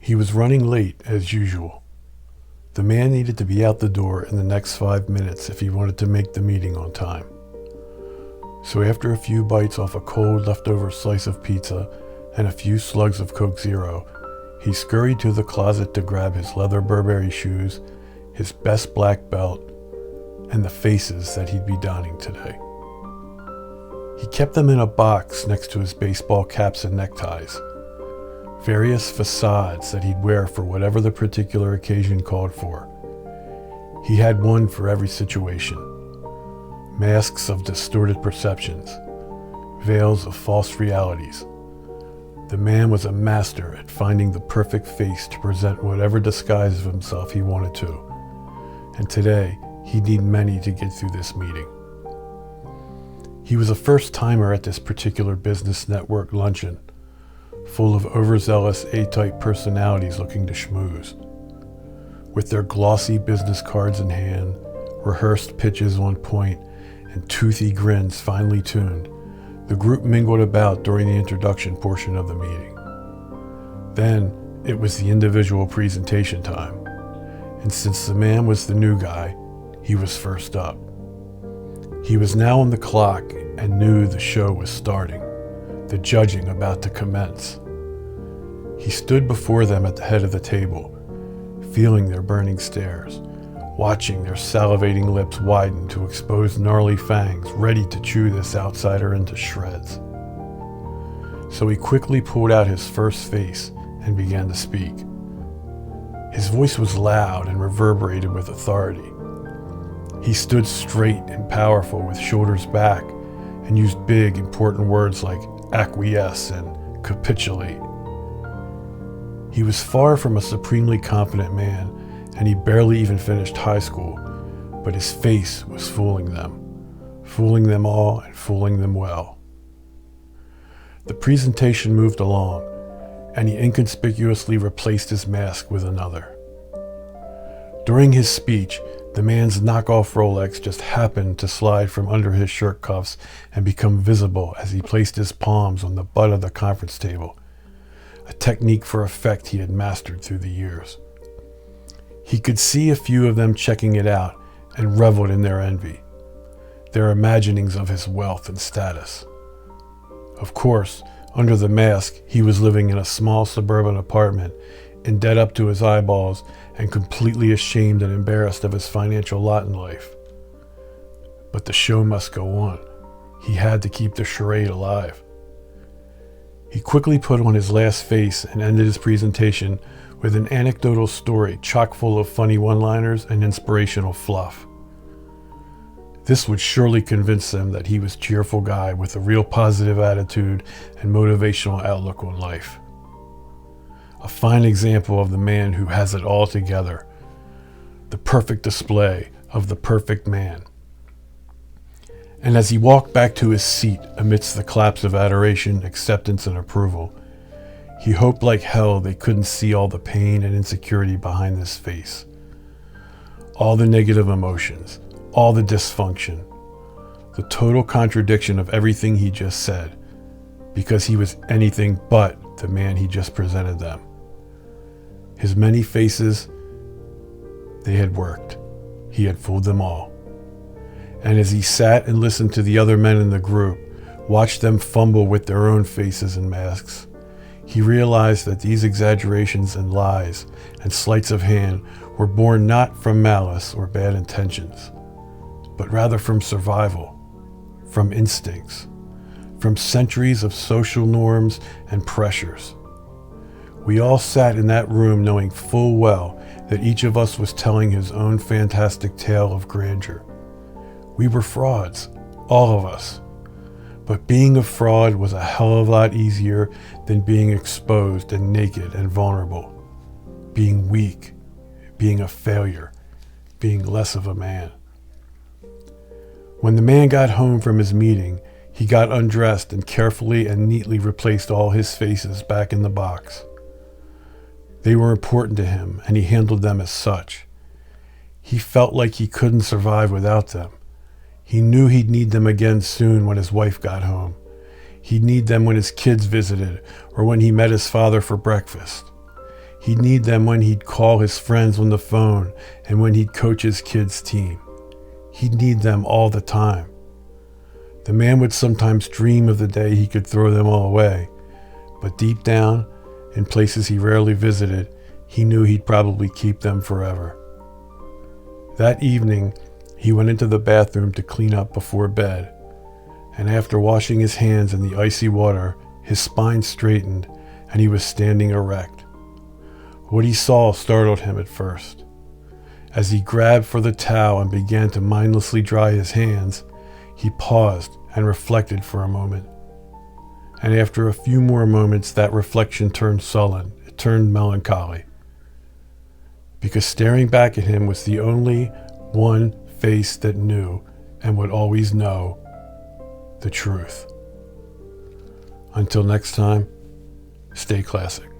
He was running late, as usual. The man needed to be out the door in the next 5 minutes if he wanted to make the meeting on time. So after a few bites off a cold leftover slice of pizza and a few slugs of Coke Zero, he scurried to the closet to grab his leather Burberry shoes, his best black belt, and the faces that he'd be donning today. He kept them in a box next to his baseball caps and neckties, various facades that he'd wear for whatever the particular occasion called for. He had one for every situation. Masks of distorted perceptions, veils of false realities. The man was a master at finding the perfect face to present whatever disguise of himself he wanted to. And today, he'd need many to get through this meeting. He was a first-timer at this particular business network luncheon, full of overzealous A-type personalities looking to schmooze. With their glossy business cards in hand, rehearsed pitches on point, and toothy grins finely tuned, the group mingled about during the introduction portion of the meeting. Then, it was the individual presentation time, and since the man was the new guy, he was first up. He was now on the clock and knew the show was starting, the judging about to commence. He stood before them at the head of the table, feeling their burning stares, watching their salivating lips widen to expose gnarly fangs ready to chew this outsider into shreds. So he quickly pulled out his first face and began to speak. His voice was loud and reverberated with authority. He stood straight and powerful with shoulders back and used big, important words like acquiesce and capitulate. He was far from a supremely confident man, and he barely even finished high school, but his face was fooling them all and fooling them well. The presentation moved along, and he inconspicuously replaced his mask with another. During his speech, the man's knockoff Rolex just happened to slide from under his shirt cuffs and become visible as he placed his palms on the butt of the conference table, a technique for effect he had mastered through the years. He could see a few of them checking it out and reveled in their envy, their imaginings of his wealth and status. Of course, under the mask, he was living in a small suburban apartment, in debt up to his eyeballs and completely ashamed and embarrassed of his financial lot in life. But the show must go on. He had to keep the charade alive. He quickly put on his last face and ended his presentation with an anecdotal story chock full of funny one-liners and inspirational fluff. This would surely convince them that he was a cheerful guy with a real positive attitude and motivational outlook on life. A fine example of the man who has it all together, the perfect display of the perfect man. And as he walked back to his seat amidst the claps of adoration, acceptance, and approval, he hoped like hell they couldn't see all the pain and insecurity behind this face. All the negative emotions, all the dysfunction, the total contradiction of everything he just said, because he was anything but the man he just presented them. His many faces, they had worked. He had fooled them all. And as he sat and listened to the other men in the group, watched them fumble with their own faces and masks, he realized that these exaggerations and lies and sleights of hand were born not from malice or bad intentions, but rather from survival, from instincts, from centuries of social norms and pressures. We all sat in that room knowing full well that each of us was telling his own fantastic tale of grandeur. We were frauds, all of us. But being a fraud was a hell of a lot easier than being exposed and naked and vulnerable, being weak, being a failure, being less of a man. When the man got home from his meeting, he got undressed and carefully and neatly replaced all his faces back in the box. They were important to him, and he handled them as such. He felt like he couldn't survive without them. He knew he'd need them again soon when his wife got home. He'd need them when his kids visited or when he met his father for breakfast. He'd need them when he'd call his friends on the phone and when he'd coach his kids' team. He'd need them all the time. The man would sometimes dream of the day he could throw them all away, but deep down, in places he rarely visited, he knew he'd probably keep them forever. That evening, he went into the bathroom to clean up before bed, and after washing his hands in the icy water, his spine straightened and he was standing erect. What he saw startled him at first. As he grabbed for the towel and began to mindlessly dry his hands, he paused and reflected for a moment. And after a few more moments, that reflection turned sullen. It turned melancholy. Because staring back at him was the only one face that knew and would always know the truth. Until next time, stay classic.